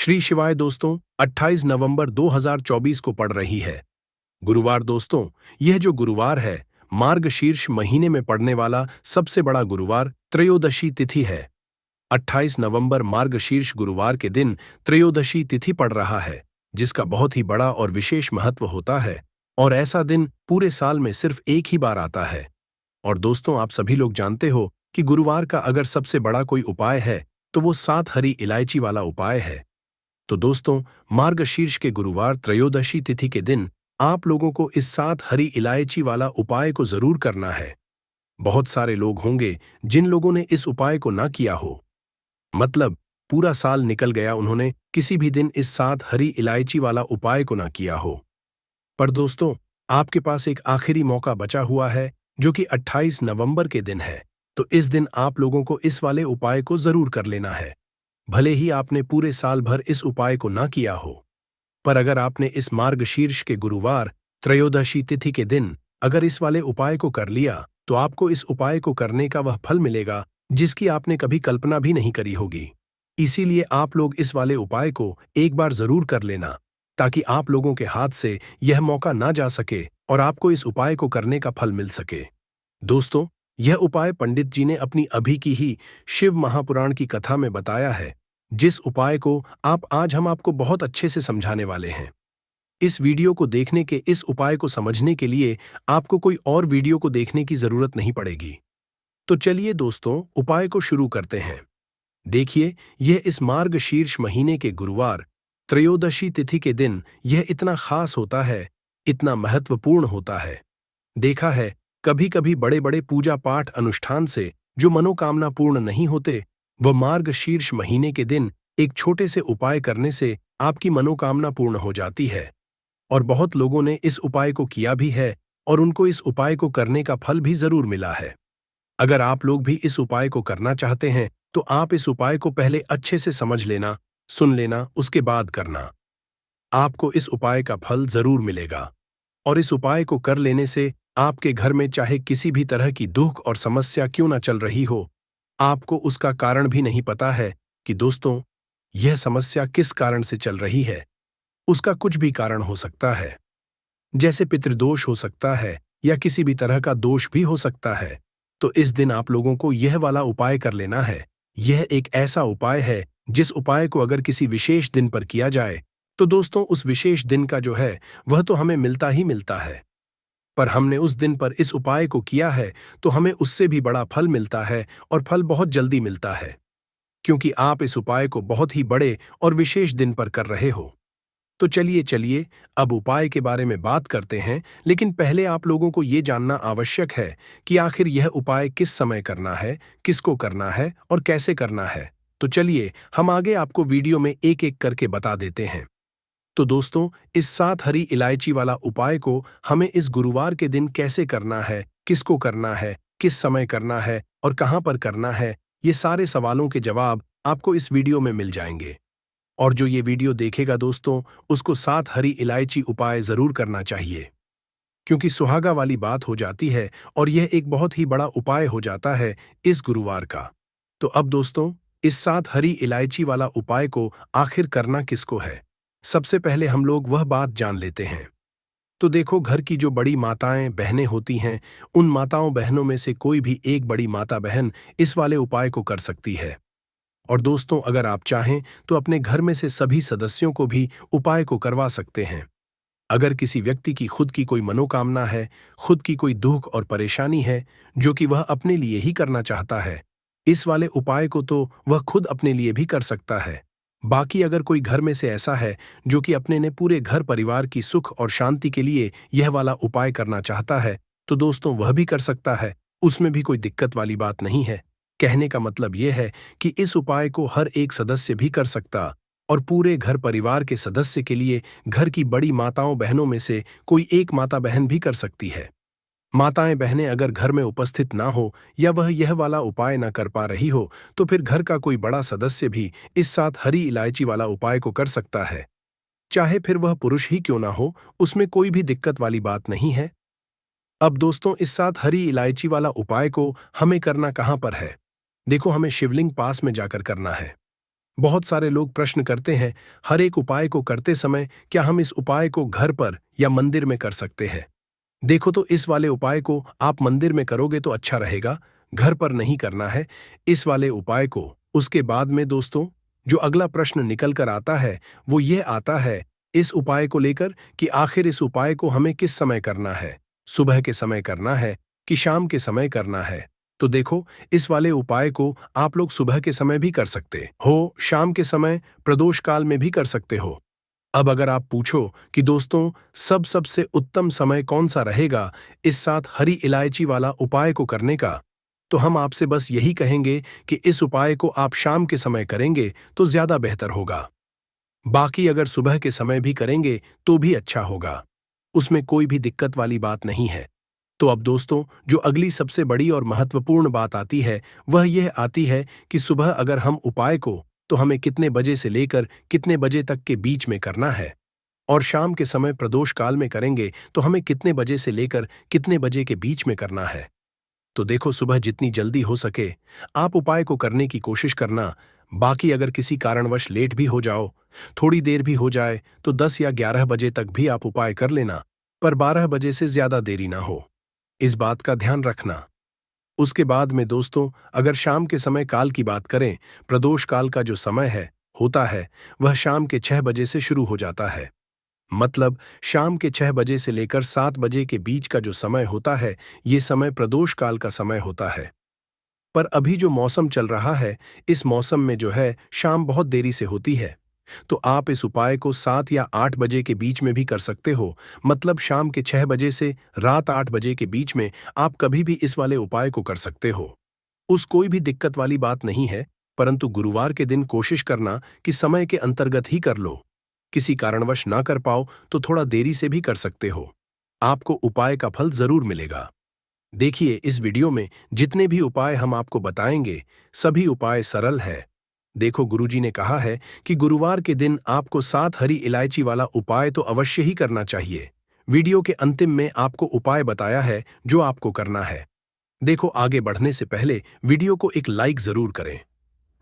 श्री शिवाय दोस्तों, 28 नवंबर 2024 को पड़ रही है गुरुवार। दोस्तों, यह जो गुरुवार है मार्गशीर्ष महीने में पड़ने वाला सबसे बड़ा गुरुवार त्रयोदशी तिथि है। 28 नवंबर मार्गशीर्ष गुरुवार के दिन त्रयोदशी तिथि पड़ रहा है, जिसका बहुत ही बड़ा और विशेष महत्व होता है। और ऐसा दिन पूरे साल में सिर्फ एक ही बार आता है। और दोस्तों, आप सभी लोग जानते हो कि गुरुवार का अगर सबसे बड़ा कोई उपाय है तो वो 7 हरी इलायची वाला उपाय है। तो दोस्तों, मार्गशीर्ष के गुरुवार त्रयोदशी तिथि के दिन आप लोगों को इस 7 हरी इलायची वाला उपाय को जरूर करना है। बहुत सारे लोग होंगे जिन लोगों ने इस उपाय को ना किया हो, मतलब पूरा साल निकल गया, उन्होंने किसी भी दिन इस 7 हरी इलायची वाला उपाय को ना किया हो। पर दोस्तों, आपके पास एक आखिरी मौका बचा हुआ है, जो कि 28 नवंबर के दिन है। तो इस दिन आप लोगों को इस वाले उपाय को जरूर कर लेना है। भले ही आपने पूरे साल भर इस उपाय को ना किया हो, पर अगर आपने इस मार्गशीर्ष के गुरुवार त्रयोदशी तिथि के दिन अगर इस वाले उपाय को कर लिया, तो आपको इस उपाय को करने का वह फल मिलेगा जिसकी आपने कभी कल्पना भी नहीं करी होगी। इसीलिए आप लोग इस वाले उपाय को एक बार जरूर कर लेना, ताकि आप लोगों के हाथ से यह मौका ना जा सके और आपको इस उपाय को करने का फल मिल सके। दोस्तों, यह उपाय पंडित जी ने अपनी अभी की ही शिव महापुराण की कथा में बताया है, जिस उपाय को आज हम आपको बहुत अच्छे से समझाने वाले हैं। इस वीडियो को देखने के इस उपाय को समझने के लिए आपको कोई और वीडियो को देखने की जरूरत नहीं पड़ेगी। तो चलिए दोस्तों, उपाय को शुरू करते हैं। देखिए, यह इस मार्गशीर्ष महीने के गुरुवार त्रयोदशी तिथि के दिन यह इतना खास होता है, इतना महत्वपूर्ण होता है। देखा है, कभी कभी बड़े बड़े पूजा पाठ अनुष्ठान से जो मनोकामना पूर्ण नहीं होते, वह मार्गशीर्ष महीने के दिन एक छोटे से उपाय करने से आपकी मनोकामना पूर्ण हो जाती है। और बहुत लोगों ने इस उपाय को किया भी है और उनको इस उपाय को करने का फल भी जरूर मिला है। अगर आप लोग भी इस उपाय को करना चाहते हैं, तो आप इस उपाय को पहले अच्छे से समझ लेना, सुन लेना, उसके बाद करना। आपको इस उपाय का फल जरूर मिलेगा। और इस उपाय को कर लेने से आपके घर में चाहे किसी भी तरह की दुख और समस्या क्यों ना चल रही हो, आपको उसका कारण भी नहीं पता है कि दोस्तों, यह समस्या किस कारण से चल रही है। उसका कुछ भी कारण हो सकता है, जैसे पितृदोष हो सकता है या किसी भी तरह का दोष भी हो सकता है। तो इस दिन आप लोगों को यह वाला उपाय कर लेना है। यह एक ऐसा उपाय है जिस उपाय को अगर किसी विशेष दिन पर किया जाए, तो दोस्तों उस विशेष दिन का जो है वह तो हमें मिलता ही मिलता है। पर हमने उस दिन पर इस उपाय को किया है तो हमें उससे भी बड़ा फल मिलता है, और फल बहुत जल्दी मिलता है, क्योंकि आप इस उपाय को बहुत ही बड़े और विशेष दिन पर कर रहे हो। तो चलिए चलिए अब उपाय के बारे में बात करते हैं, लेकिन पहले आप लोगों को ये जानना आवश्यक है कि आखिर यह उपाय किस समय करना है, किसको करना है और कैसे करना है। तो चलिए हम आगे आपको वीडियो में एक एक करके बता देते हैं। तो दोस्तों, इस 7 हरी इलायची वाला उपाय को हमें इस गुरुवार के दिन कैसे करना है, किसको करना है, किस समय करना है और कहां पर करना है, ये सारे सवालों के जवाब आपको इस वीडियो में मिल जाएंगे। और जो ये वीडियो देखेगा दोस्तों, उसको 7 हरी इलायची उपाय जरूर करना चाहिए, क्योंकि सुहागा वाली बात हो जाती है और यह एक बहुत ही बड़ा उपाय हो जाता है इस गुरुवार का। तो अब दोस्तों, इस 7 हरी इलायची वाला उपाय को आखिर करना किसको है, सबसे पहले हम लोग वह बात जान लेते हैं। तो देखो, घर की जो बड़ी माताएं बहनें होती हैं, उन माताओं बहनों में से कोई भी एक बड़ी माता बहन इस वाले उपाय को कर सकती है। और दोस्तों, अगर आप चाहें तो अपने घर में से सभी सदस्यों को भी उपाय को करवा सकते हैं। अगर किसी व्यक्ति की खुद की कोई मनोकामना है, खुद की कोई दुख और परेशानी है जो कि वह अपने लिए ही करना चाहता है, इस वाले उपाय को तो वह खुद अपने लिए भी कर सकता है। बाकी अगर कोई घर में से ऐसा है जो कि अपने ने पूरे घर परिवार की सुख और शांति के लिए यह वाला उपाय करना चाहता है, तो दोस्तों वह भी कर सकता है। उसमें भी कोई दिक्कत वाली बात नहीं है। कहने का मतलब यह है कि इस उपाय को हर एक सदस्य भी कर सकता, और पूरे घर परिवार के सदस्य के लिए घर की बड़ी माताओं बहनों में से कोई एक माता बहन भी कर सकती है। माताएं बहनें अगर घर में उपस्थित ना हो या वह यह वाला उपाय ना कर पा रही हो, तो फिर घर का कोई बड़ा सदस्य भी इस 7 हरी इलायची वाला उपाय को कर सकता है। चाहे फिर वह पुरुष ही क्यों ना हो, उसमें कोई भी दिक्कत वाली बात नहीं है। अब दोस्तों, इस 7 हरी इलायची वाला उपाय को हमें करना कहां पर है? देखो, हमें शिवलिंग पास में जाकर करना है। बहुत सारे लोग प्रश्न करते हैं, हर एक उपाय को करते समय क्या हम इस उपाय को घर पर या मंदिर में कर सकते हैं? देखो, तो इस वाले उपाय को आप मंदिर में करोगे तो अच्छा रहेगा, घर पर नहीं करना है इस वाले उपाय को। उसके बाद में दोस्तों, जो अगला प्रश्न निकल कर आता है वो ये आता है इस उपाय को लेकर कि आखिर इस उपाय को हमें किस समय करना है, सुबह के समय करना है कि शाम के समय करना है? तो देखो, इस वाले उपाय को आप लोग सुबह के समय भी कर सकते हो, शाम के समय प्रदोष काल में भी कर सकते हो। अब अगर आप पूछो कि दोस्तों सबसे उत्तम समय कौन सा रहेगा इस साथ हरी इलायची वाला उपाय को करने का, तो हम आपसे बस यही कहेंगे कि इस उपाय को आप शाम के समय करेंगे तो ज्यादा बेहतर होगा। बाकी अगर सुबह के समय भी करेंगे तो भी अच्छा होगा, उसमें कोई भी दिक्कत वाली बात नहीं है। तो अब दोस्तों, जो अगली सबसे बड़ी और महत्वपूर्ण बात आती है वह यह आती है कि सुबह अगर हम उपाय को तो हमें कितने बजे से लेकर कितने बजे तक के बीच में करना है, और शाम के समय प्रदोष काल में करेंगे तो हमें कितने बजे से लेकर कितने बजे के बीच में करना है। तो देखो, सुबह जितनी जल्दी हो सके आप उपाय को करने की कोशिश करना। बाकी अगर किसी कारणवश लेट भी हो जाओ, थोड़ी देर भी हो जाए, तो 10 या 11 बजे तक भी आप उपाय कर लेना, पर 12 बजे से ज्यादा देरी ना हो, इस बात का ध्यान रखना। उसके बाद में दोस्तों, अगर शाम के समय काल की बात करें, प्रदोष काल का जो समय है होता है वह शाम के 6 बजे से शुरू हो जाता है। मतलब शाम के 6 बजे से लेकर 7 बजे के बीच का जो समय होता है, ये समय प्रदोष काल का समय होता है। पर अभी जो मौसम चल रहा है, इस मौसम में जो है शाम बहुत देरी से होती है, तो आप इस उपाय को 7 या 8 बजे के बीच में भी कर सकते हो। मतलब शाम के 6 बजे से रात 8 बजे के बीच में आप कभी भी इस वाले उपाय को कर सकते हो। उस कोई भी दिक्कत वाली बात नहीं है, परंतु गुरुवार के दिन कोशिश करना कि समय के अंतर्गत ही कर लो। किसी कारणवश ना कर पाओ तो थोड़ा देरी से भी कर सकते हो, आपको उपाय का फल जरूर मिलेगा। देखिए, इस वीडियो में जितने भी उपाय हम आपको बताएंगे सभी उपाय सरल है। देखो, गुरुजी ने कहा है कि गुरुवार के दिन आपको 7 हरी इलायची वाला उपाय तो अवश्य ही करना चाहिए। वीडियो के अंतिम में आपको उपाय बताया है जो आपको करना है। देखो, आगे बढ़ने से पहले वीडियो को एक लाइक जरूर करें।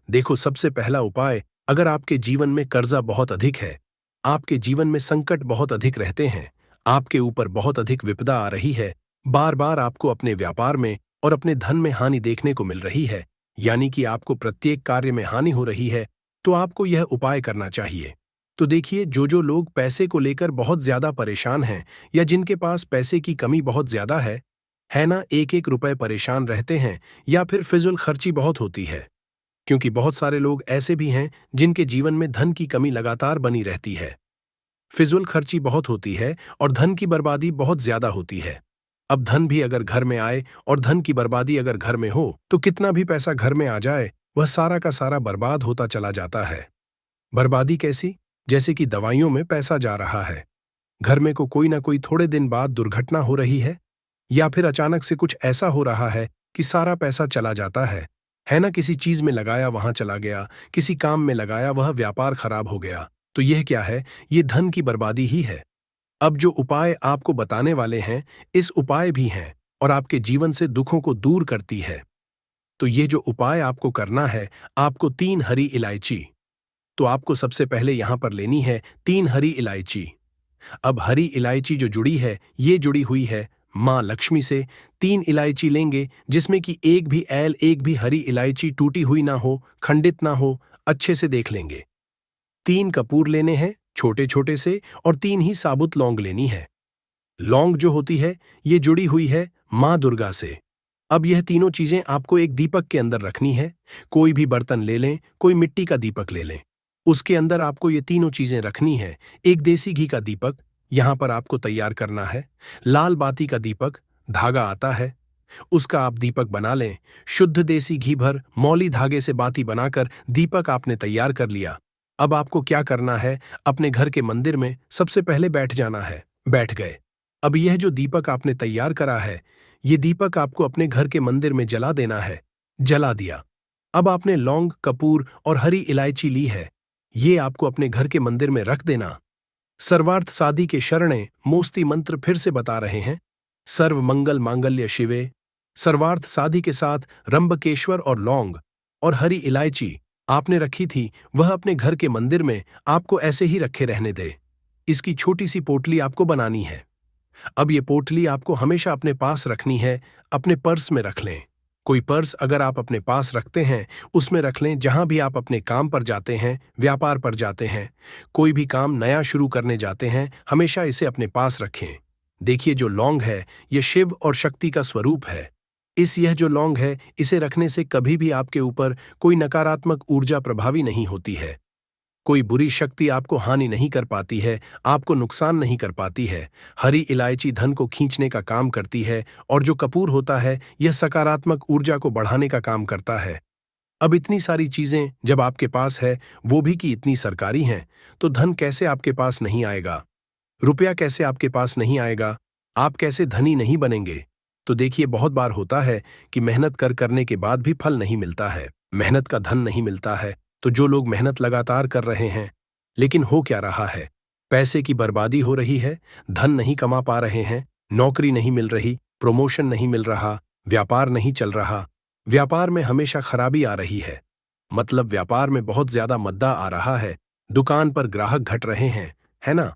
देखो, सबसे पहला उपाय, अगर आपके जीवन में कर्जा बहुत अधिक है, आपके जीवन में संकट बहुत अधिक रहते हैं, आपके ऊपर बहुत अधिक विपदा आ रही है, बार बार आपको अपने व्यापार में और अपने धन में हानि देखने को मिल रही है, यानी कि आपको प्रत्येक कार्य में हानि हो रही है, तो आपको यह उपाय करना चाहिए। तो देखिए, जो लोग पैसे को लेकर बहुत ज्यादा परेशान हैं या जिनके पास पैसे की कमी बहुत ज्यादा है ना, एक एक रुपए परेशान रहते हैं या फिर फिजूल खर्ची बहुत होती है, क्योंकि बहुत सारे लोग ऐसे भी हैं जिनके जीवन में धन की कमी लगातार बनी रहती है, फिजूल खर्ची बहुत होती है और धन की बर्बादी बहुत ज्यादा होती है। अब धन भी अगर घर में आए और धन की बर्बादी अगर घर में हो तो कितना भी पैसा घर में आ जाए वह सारा का सारा बर्बाद होता चला जाता है। बर्बादी कैसी? जैसे कि दवाइयों में पैसा जा रहा है, घर में को कोई ना कोई थोड़े दिन बाद दुर्घटना हो रही है, या फिर अचानक से कुछ ऐसा हो रहा है कि सारा पैसा चला जाता है ना, किसी चीज में लगाया वहां चला गया, किसी काम में लगाया वह व्यापार खराब हो गया, तो यह क्या है? ये धन की बर्बादी ही है। अब जो उपाय आपको बताने वाले हैं, इस उपाय भी हैं और आपके जीवन से दुखों को दूर करती है। तो ये जो उपाय आपको करना है, आपको 3 हरी इलायची, तो आपको सबसे पहले यहां पर लेनी है 3 हरी इलायची। अब हरी इलायची जो जुड़ी है, ये जुड़ी हुई है माँ लक्ष्मी से। 3 इलायची लेंगे जिसमें कि एक भी एक भी हरी इलायची टूटी हुई ना हो, खंडित ना हो, अच्छे से देख लेंगे। 3 कपूर लेने हैं छोटे छोटे से, और 3 ही साबुत लौंग लेनी है। लौंग जो होती है ये जुड़ी हुई है माँ दुर्गा से। अब यह तीनों चीजें आपको एक दीपक के अंदर रखनी है। कोई भी बर्तन ले लें, कोई मिट्टी का दीपक ले लें, उसके अंदर आपको ये तीनों चीजें रखनी है। एक देसी घी का दीपक यहां पर आपको तैयार करना है। लाल बाती का दीपक, धागा आता है, उसका आप दीपक बना लें। शुद्ध देसी घी भर मौली धागे से बाती बनाकर दीपक आपने तैयार कर लिया। अब आपको क्या करना है? अपने घर के मंदिर में सबसे पहले बैठ जाना है। बैठ गए। अब यह जो दीपक आपने तैयार करा है, ये दीपक आपको अपने घर के मंदिर में जला देना है। जला दिया। अब आपने लौंग, कपूर और हरी इलायची ली है, ये आपको अपने घर के मंदिर में रख देना। सर्वार्थ साधी के शरणे मोस्ती मंत्र फिर से बता रहे हैं। सर्व मंगल मांगल्य शिवे। सर्वार्थ साधी के साथ रंबकेश्वर और लौंग और हरी इलायची आपने रखी थी वह अपने घर के मंदिर में आपको ऐसे ही रखे रहने दे। इसकी छोटी सी पोटली आपको बनानी है। अब ये पोटली आपको हमेशा अपने पास रखनी है, अपने पर्स में रख लें। कोई पर्स अगर आप अपने पास रखते हैं, उसमें रख लें जहां भी आप अपने काम पर जाते हैं, व्यापार पर जाते हैं, कोई भी काम नया शुरू करने जाते हैं, हमेशा इसे अपने पास रखें। देखिए जो लौंग है, ये शिव और शक्ति का स्वरूप है। यह जो लौंग है, इसे रखने से कभी भी आपके ऊपर कोई नकारात्मक ऊर्जा प्रभावी नहीं होती है। कोई बुरी शक्ति आपको हानि नहीं कर पाती है, आपको नुकसान नहीं कर पाती है। हरी इलायची धन को खींचने का काम करती है और जो कपूर होता है, यह सकारात्मक ऊर्जा को बढ़ाने का काम करता है। अब इतनी सारी चीजें जब आपके पास है, वो भी कि इतनी सरकारी हैं, तो धन कैसे आपके पास नहीं आएगा? रुपया कैसे आपके पास नहीं आएगा? आप कैसे धनी नहीं बनेंगे? तो देखिए बहुत बार होता है कि मेहनत करने के बाद भी फल नहीं मिलता है, मेहनत का धन नहीं मिलता है। तो जो लोग मेहनत लगातार कर रहे हैं, लेकिन हो क्या रहा है? पैसे की बर्बादी हो रही है, धन नहीं कमा पा रहे हैं, नौकरी नहीं मिल रही, प्रमोशन नहीं मिल रहा, व्यापार नहीं चल रहा, व्यापार में हमेशा खराबी आ रही है। मतलब व्यापार में बहुत ज्यादा मद्दा आ रहा है, दुकान पर ग्राहक घट रहे हैं, है ना?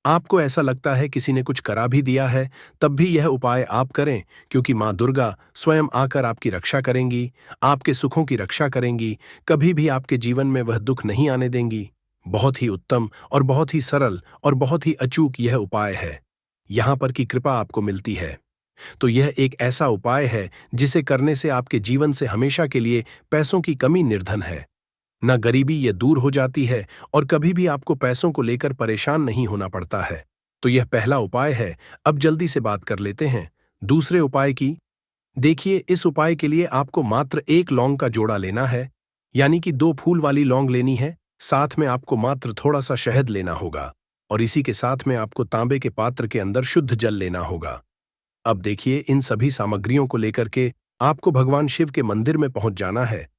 आपको ऐसा लगता है किसी ने कुछ करा भी दिया है, तब भी यह उपाय आप करें, क्योंकि माँ दुर्गा स्वयं आकर आपकी रक्षा करेंगी, आपके सुखों की रक्षा करेंगी, कभी भी आपके जीवन में वह दुख नहीं आने देंगी। बहुत ही उत्तम और बहुत ही सरल और बहुत ही अचूक यह उपाय है। यहाँ पर की कृपा आपको मिलती है। तो यह एक ऐसा उपाय है जिसे करने से आपके जीवन से हमेशा के लिए पैसों की कमी निर्धन है, न गरीबी ये दूर हो जाती है और कभी भी आपको पैसों को लेकर परेशान नहीं होना पड़ता है। तो यह पहला उपाय है। अब जल्दी से बात कर लेते हैं दूसरे उपाय की। देखिए इस उपाय के लिए आपको मात्र एक लौंग का जोड़ा लेना है, यानी कि 2 फूल वाली लौंग लेनी है। साथ में आपको मात्र थोड़ा सा शहद लेना होगा और इसी के साथ में आपको तांबे के पात्र के अंदर शुद्ध जल लेना होगा। अब देखिए इन सभी सामग्रियों को लेकर के आपको भगवान शिव के मंदिर में पहुंच जाना है।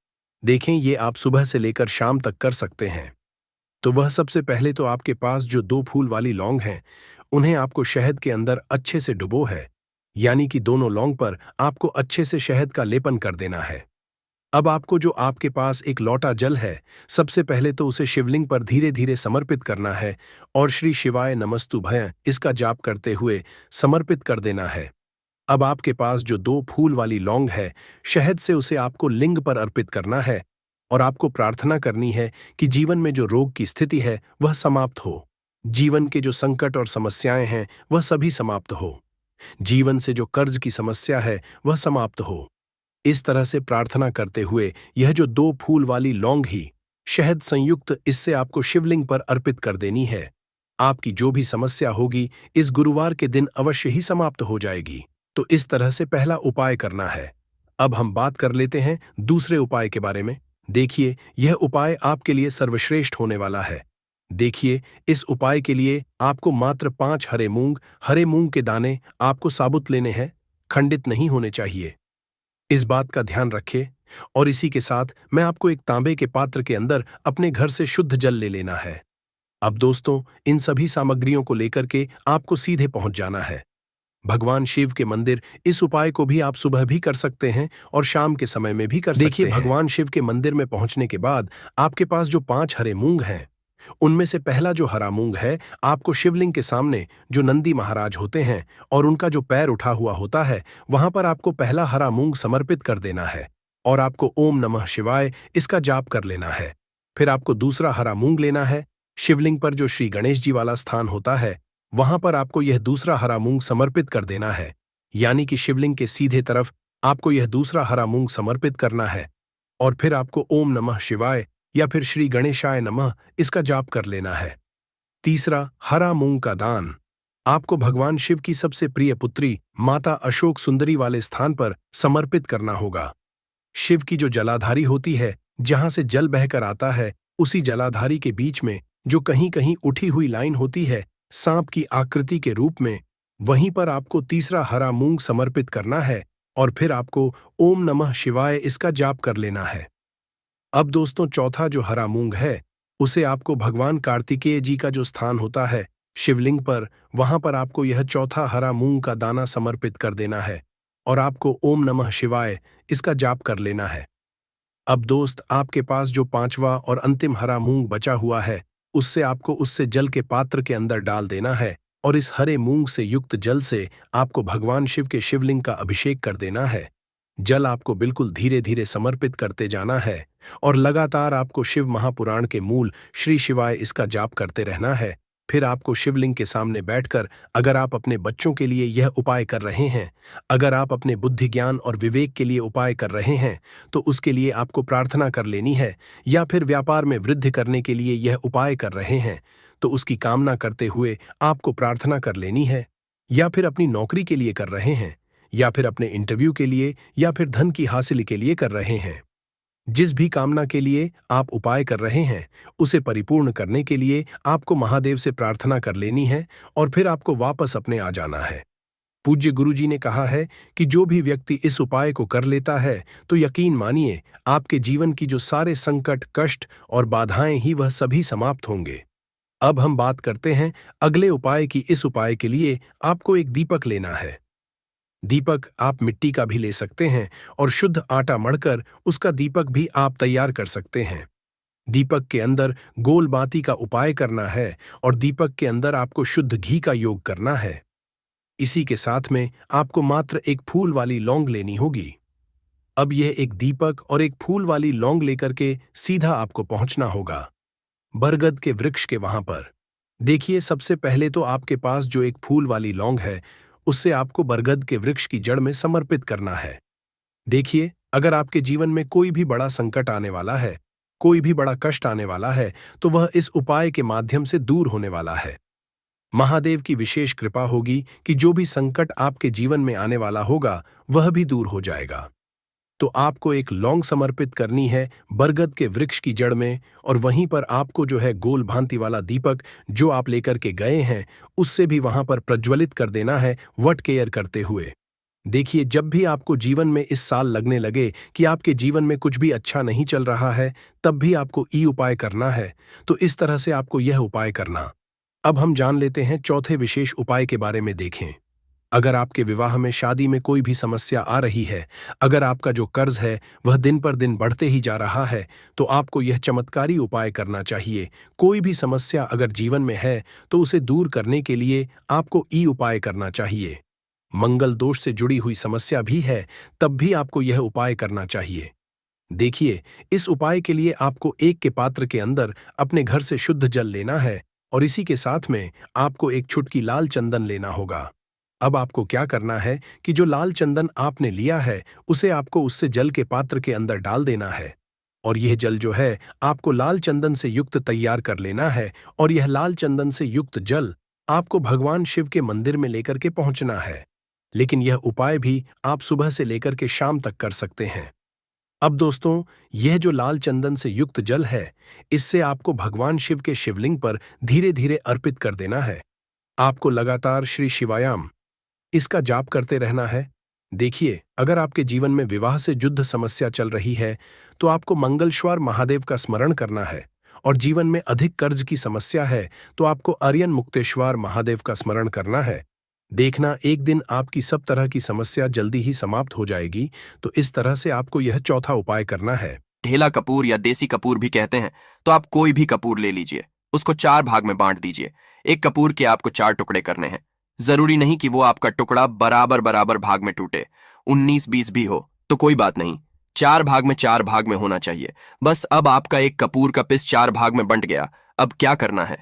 देखें ये आप सुबह से लेकर शाम तक कर सकते हैं। तो वह सबसे पहले तो आपके पास जो 2 फूल वाली लौंग हैं, उन्हें आपको शहद के अंदर अच्छे से डुबो है, यानी कि दोनों लौंग पर आपको अच्छे से शहद का लेपन कर देना है। अब आपको जो आपके पास एक लोटा जल है, सबसे पहले तो उसे शिवलिंग पर धीरे धीरे समर्पित करना है और श्री शिवाय नमस्तुभ्यं इसका जाप करते हुए समर्पित कर देना है। अब आपके पास जो 2 फूल वाली लौंग है, शहद से उसे आपको लिंग पर अर्पित करना है और आपको प्रार्थना करनी है कि जीवन में जो रोग की स्थिति है वह समाप्त हो, जीवन के जो संकट और समस्याएं हैं वह सभी समाप्त हो, जीवन से जो कर्ज की समस्या है वह समाप्त हो। इस तरह से प्रार्थना करते हुए यह जो 2 फूल वाली लौंग ही शहद संयुक्त इससे आपको शिवलिंग पर अर्पित कर देनी है। आपकी जो भी समस्या होगी इस गुरुवार के दिन अवश्य ही समाप्त हो जाएगी। तो इस तरह से पहला उपाय करना है। अब हम बात कर लेते हैं दूसरे उपाय के बारे में। देखिए यह उपाय आपके लिए सर्वश्रेष्ठ होने वाला है। देखिए इस उपाय के लिए आपको मात्र 5 हरे मूंग के दाने आपको साबुत लेने हैं, खंडित नहीं होने चाहिए। इस बात का ध्यान रखें। और इसी के साथ मैं आपको एक तांबे के पात्र के अंदर अपने घर से शुद्ध जल ले लेना है। अब दोस्तों इन सभी सामग्रियों को लेकर के आपको सीधे पहुंच जाना है भगवान शिव के मंदिर। इस उपाय को भी आप सुबह भी कर सकते हैं और शाम के समय में भी कर सकते हैं। देखिए भगवान शिव के मंदिर में पहुंचने के बाद आपके पास जो 5 हरे मूंग हैं, उनमें से पहला जो हरा मूंग है, आपको शिवलिंग के सामने जो नंदी महाराज होते हैं और उनका जो पैर उठा हुआ होता है, वहां पर आपको पहला हरा मूंग समर्पित कर देना है और आपको ओम नमः शिवाय इसका जाप कर लेना है। फिर आपको दूसरा हरा मूंग लेना है। शिवलिंग पर जो श्री गणेश जी वाला स्थान होता है, वहां पर आपको यह दूसरा हरा मूंग समर्पित कर देना है, यानी कि शिवलिंग के सीधे तरफ आपको यह दूसरा हरा मूंग समर्पित करना है और फिर आपको ओम नमः शिवाय या फिर श्री गणेशाय नमः इसका जाप कर लेना है। तीसरा हरा मूंग का दान आपको भगवान शिव की सबसे प्रिय पुत्री माता अशोक सुंदरी वाले स्थान पर समर्पित करना होगा। शिव की जो जलाधारी होती है, जहां से जल बहकर आता है, उसी जलाधारी के बीच में जो कहीं कहीं उठी हुई लाइन होती है सांप की आकृति के रूप में, वहीं पर आपको तीसरा हरा मूंग समर्पित करना है और फिर आपको ओम नमः शिवाय इसका जाप कर लेना है। अब दोस्तों चौथा जो हरा मूंग है, उसे आपको भगवान कार्तिकेय जी का जो स्थान होता है शिवलिंग पर, वहां पर आपको यह चौथा हरा मूंग का दाना समर्पित कर देना है और आपको ओम नमः शिवाय इसका जाप कर लेना है। अब दोस्त, आपके पास जो पांचवा और अंतिम हरा मूंग बचा हुआ है, उससे आपको उससे जल के पात्र के अंदर डाल देना है और इस हरे मूंग से युक्त जल से आपको भगवान शिव के शिवलिंग का अभिषेक कर देना है। जल आपको बिल्कुल धीरे धीरे समर्पित करते जाना है और लगातार आपको शिव महापुराण के मूल श्री शिवाय इसका जाप करते रहना है। फिर आपको शिवलिंग के सामने बैठकर, अगर आप अपने बच्चों के लिए यह उपाय कर रहे हैं, अगर आप अपने बुद्धि ज्ञान और विवेक के लिए उपाय कर रहे हैं, तो उसके लिए आपको प्रार्थना कर लेनी है। या फिर व्यापार में वृद्धि करने के लिए यह उपाय कर रहे हैं, तो उसकी कामना करते हुए आपको प्रार्थना कर लेनी है। या फिर अपनी नौकरी के लिए कर रहे हैं, या फिर अपने इंटरव्यू के लिए, या फिर धन की हासिल के लिए कर रहे हैं। जिस भी कामना के लिए आप उपाय कर रहे हैं, उसे परिपूर्ण करने के लिए आपको महादेव से प्रार्थना कर लेनी है और फिर आपको वापस अपने आ जाना है। पूज्य गुरुजी ने कहा है कि जो भी व्यक्ति इस उपाय को कर लेता है, तो यकीन मानिए आपके जीवन की जो सारे संकट, कष्ट और बाधाएं ही वह सभी समाप्त होंगे। अब हम बात करते हैं अगले उपाय की। इस उपाय के लिए आपको एक दीपक लेना है। दीपक आप मिट्टी का भी ले सकते हैं और शुद्ध आटा मढ़कर उसका दीपक भी आप तैयार कर सकते हैं। दीपक के अंदर गोल बाती का उपाय करना है और दीपक के अंदर आपको शुद्ध घी का योग करना है। इसी के साथ में आपको मात्र एक फूल वाली लौंग लेनी होगी। अब यह एक दीपक और एक फूल वाली लौंग लेकर के सीधा आपको पहुंचना होगा बरगद के वृक्ष के वहां पर। देखिए, सबसे पहले तो आपके पास जो एक फूल वाली लौंग है, उससे आपको बरगद के वृक्ष की जड़ में समर्पित करना है। देखिए, अगर आपके जीवन में कोई भी बड़ा संकट आने वाला है, कोई भी बड़ा कष्ट आने वाला है, तो वह इस उपाय के माध्यम से दूर होने वाला है। महादेव की विशेष कृपा होगी कि जो भी संकट आपके जीवन में आने वाला होगा, वह भी दूर हो जाएगा। तो आपको एक लौंग समर्पित करनी है बरगद के वृक्ष की जड़ में, और वहीं पर आपको जो है गोल भांति वाला दीपक जो आप लेकर के गए हैं, उससे भी वहां पर प्रज्वलित कर देना है वट केयर करते हुए। देखिए, जब भी आपको जीवन में इस साल लगने लगे कि आपके जीवन में कुछ भी अच्छा नहीं चल रहा है, तब भी आपको ई उपाय करना है। तो इस तरह से आपको यह उपाय करना। अब हम जान लेते हैं चौथे विशेष उपाय के बारे में। देखें, अगर आपके विवाह में, शादी में कोई भी समस्या आ रही है, अगर आपका जो कर्ज है वह दिन पर दिन बढ़ते ही जा रहा है, तो आपको यह चमत्कारी उपाय करना चाहिए। कोई भी समस्या अगर जीवन में है, तो उसे दूर करने के लिए आपको ई उपाय करना चाहिए। मंगल दोष से जुड़ी हुई समस्या भी है, तब भी आपको यह उपाय करना चाहिए। देखिए, इस उपाय के लिए आपको एक के पात्र के अंदर अपने घर से शुद्ध जल लेना है और इसी के साथ में आपको एक चुटकी लाल चंदन लेना होगा। अब आपको क्या करना है कि जो लाल चंदन आपने लिया है, उसे आपको उससे जल के पात्र के अंदर डाल देना है और यह जल जो है आपको लाल चंदन से युक्त तैयार कर लेना है और यह लाल चंदन से युक्त जल आपको भगवान शिव के मंदिर में लेकर के पहुंचना है। लेकिन यह उपाय भी आप सुबह से लेकर के शाम तक कर सकते हैं। अब दोस्तों, यह जो लाल चंदन से युक्त जल है, इससे आपको भगवान शिव के शिवलिंग पर धीरे धीरे अर्पित कर देना है। आपको लगातार श्री शिवायाम इसका जाप करते रहना है। देखिए, अगर आपके जीवन में विवाह से जुद्ध समस्या चल रही है, तो आपको मंगलश्वार महादेव का स्मरण करना है, और जीवन में अधिक कर्ज की समस्या है, तो आपको आर्यन मुक्तेश्वर महादेव का स्मरण करना है। देखना, एक दिन आपकी सब तरह की समस्या जल्दी ही समाप्त हो जाएगी। तो इस तरह से आपको यह चौथा उपाय करना है। ढेला कपूर या देसी कपूर भी कहते हैं, तो आप कोई भी कपूर ले लीजिए, उसको 4 भाग में बांट दीजिए। एक कपूर के आपको 4 टुकड़े करने हैं। जरूरी नहीं कि वो आपका टुकड़ा बराबर बराबर भाग में टूटे, 19-20 भी हो तो कोई बात नहीं, 4 भाग में 4 भाग में होना चाहिए। बस अब आपका एक कपूर का पिस 4 भाग में बंट गया। अब क्या करना है?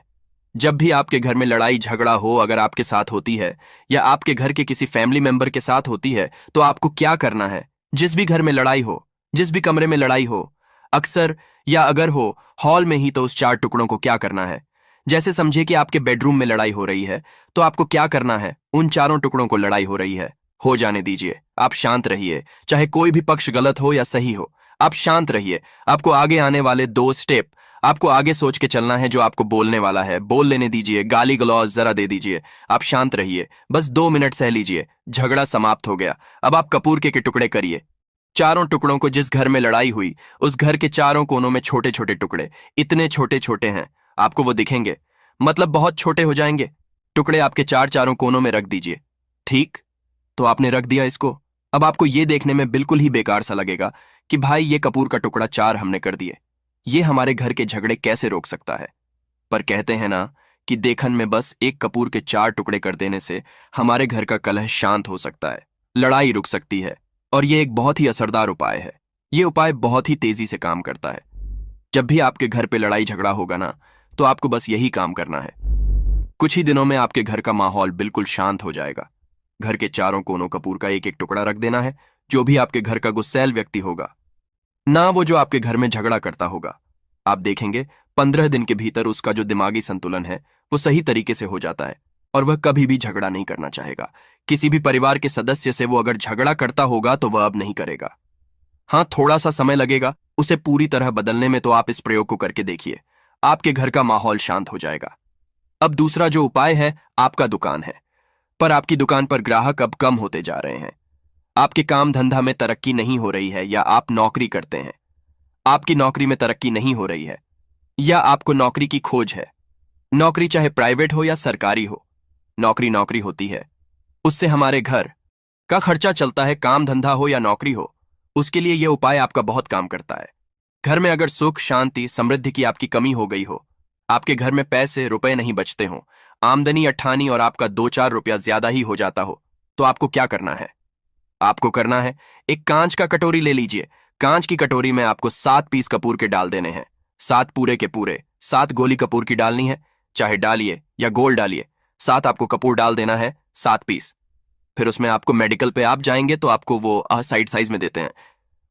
जब भी आपके घर में लड़ाई झगड़ा हो, अगर आपके साथ होती है या आपके घर के किसी फैमिली मेंबर के साथ होती है, तो आपको क्या करना है? जिस भी घर में लड़ाई हो, जिस भी कमरे में लड़ाई हो, अक्सर या अगर हो हॉल में ही, तो उस 4 टुकड़ों को क्या करना है? जैसे समझे कि आपके बेडरूम में लड़ाई हो रही है, तो आपको क्या करना है? उन 4 टुकड़ों को लड़ाई हो रही है, हो जाने दीजिए। आप शांत रहिए, चाहे कोई भी पक्ष गलत हो या सही हो, आप शांत रहिए। आपको आगे आने वाले 2 स्टेप आपको आगे सोच के चलना है। जो आपको बोलने वाला है बोल लेने दीजिए, गाली गलौज जरा दे दीजिए। आप शांत रहिए, बस 2 मिनट सह लीजिए, झगड़ा समाप्त हो गया। अब आप कपूर के टुकड़े करिए। 4 टुकड़ों को, जिस घर में लड़ाई हुई उस घर के 4 कोनों में छोटे छोटे टुकड़े, इतने छोटे छोटे हैं आपको वो दिखेंगे, मतलब बहुत छोटे हो जाएंगे। टुकड़े आपके 4 कोनों में रख दीजिए। ठीक, तो आपने रख दिया इसको। अब आपको ये देखने में बिल्कुल ही बेकार सा लगेगा कि भाई ये कपूर का टुकड़ा 4 हमने कर दिए, ये हमारे घर के झगड़े कैसे रोक सकता है। पर कहते हैं ना कि देखन में बस एक कपूर के 4 टुकड़े कर देने से हमारे घर का कलह शांत हो सकता है, लड़ाई रुक सकती है। और ये एक बहुत ही असरदार उपाय है। ये उपाय बहुत ही तेजी से काम करता है। जब भी आपके घर पे लड़ाई झगड़ा होगा ना, तो आपको बस यही काम करना है। कुछ ही दिनों में आपके घर का माहौल बिल्कुल शांत हो जाएगा। घर के चारों कोनों कपूर का एक एक टुकड़ा रख देना है। जो भी आपके घर का गुस्सैल व्यक्ति होगा, ना वो जो आपके घर में झगड़ा करता होगा, आप देखेंगे 15 दिन के भीतर उसका जो दिमागी संतुलन है वो सही तरीके से हो जाता है और वह कभी भी झगड़ा नहीं करना चाहेगा। किसी भी परिवार के सदस्य से वो अगर झगड़ा करता होगा तो वह अब नहीं करेगा। हाँ, थोड़ा सा समय लगेगा उसे पूरी तरह बदलने में, तो आप इस प्रयोग को करके देखिए, आपके घर का माहौल शांत हो जाएगा। अब दूसरा जो उपाय है, आपका दुकान है, पर आपकी दुकान पर ग्राहक अब कम होते जा रहे हैं। आपके काम धंधा में तरक्की नहीं हो रही है, या आप नौकरी करते हैं, आपकी नौकरी में तरक्की नहीं हो रही है, या आपको नौकरी की खोज है। नौकरी चाहे प्राइवेट हो या सरकारी हो, नौकरी नौकरी होती है, उससे हमारे घर का खर्चा चलता है। काम धंधा हो या नौकरी हो, उसके लिए यह उपाय आपका बहुत काम करता है। घर में अगर सुख शांति समृद्धि की आपकी कमी हो गई हो, आपके घर में पैसे रुपए नहीं बचते हो, आमदनी अट्ठानी और आपका 2-4 रुपया ज्यादा ही हो जाता हो, तो आपको क्या करना है? आपको करना है, एक कांच का कटोरी ले लीजिए। कांच की कटोरी में आपको 7 पीस कपूर के डाल देने हैं। 7 पूरे के पूरे, 7 गोली कपूर की डालनी है, चाहे डालिए या गोल डालिए। 7 आपको कपूर डाल देना है, 7 पीस। फिर उसमें आपको मेडिकल पे आप जाएंगे तो आपको वो साइड साइज में देते हैं,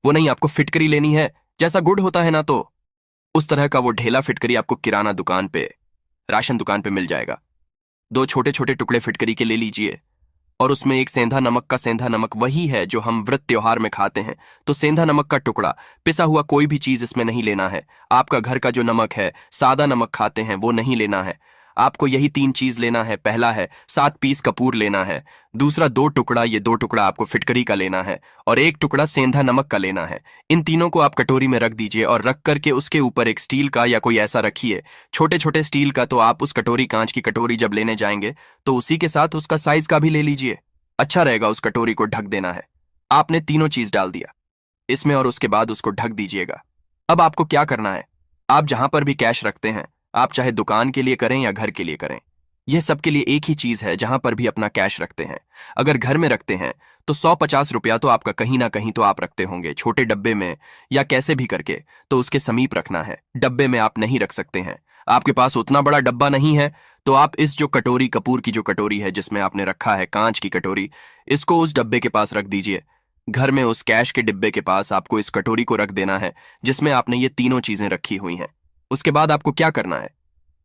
वो नहीं, आपको फिटकरी लेनी है। जैसा गुड़ होता है ना, तो उस तरह का वो ढेला फिटकरी आपको किराना दुकान पे, राशन दुकान पे मिल जाएगा। 2 छोटे छोटे टुकड़े फिटकरी के ले लीजिए और उसमें एक सेंधा नमक का, सेंधा नमक वही है जो हम व्रत त्योहार में खाते हैं, तो सेंधा नमक का टुकड़ा, पिसा हुआ कोई भी चीज इसमें नहीं लेना है। आपका घर का जो नमक है, सादा नमक खाते हैं, वो नहीं लेना है। आपको यही 3 चीज लेना है। पहला है 7 पीस कपूर लेना है, दूसरा 2 टुकड़ा, ये 2 टुकड़ा आपको फिटकरी का लेना है, और 1 टुकड़ा सेंधा नमक का लेना है। इन तीनों को आप कटोरी में रख दीजिए और रख करके उसके ऊपर एक स्टील का या कोई ऐसा रखिए, छोटे छोटे स्टील का। तो आप उस कटोरी, कांच की कटोरी जब लेने जाएंगे तो उसी के साथ उसका साइज का भी ले लीजिए, अच्छा रहेगा। उस कटोरी को ढक देना है। आपने तीनों चीज डाल दिया इसमें और उसके बाद उसको ढक दीजिएगा। अब आपको क्या करना है, आप जहां पर भी कैश रखते हैं, आप चाहे दुकान के लिए करें या घर के लिए करें, यह सबके लिए एक ही चीज है। जहां पर भी अपना कैश रखते हैं, अगर घर में रखते हैं तो 150 रुपया तो आपका कहीं ना कहीं तो आप रखते होंगे, छोटे डब्बे में या कैसे भी करके, तो उसके समीप रखना है। डब्बे में आप नहीं रख सकते हैं, आपके पास उतना बड़ा डब्बा नहीं है, तो आप इस जो कटोरी, कपूर की जो कटोरी है जिसमें आपने रखा है कांच की कटोरी, इसको उस डब्बे के पास रख दीजिए। घर में उस कैश के डिब्बे के पास आपको इस कटोरी को रख देना है जिसमें आपने ये तीनों चीजें रखी हुई हैं। उसके बाद आपको क्या करना है,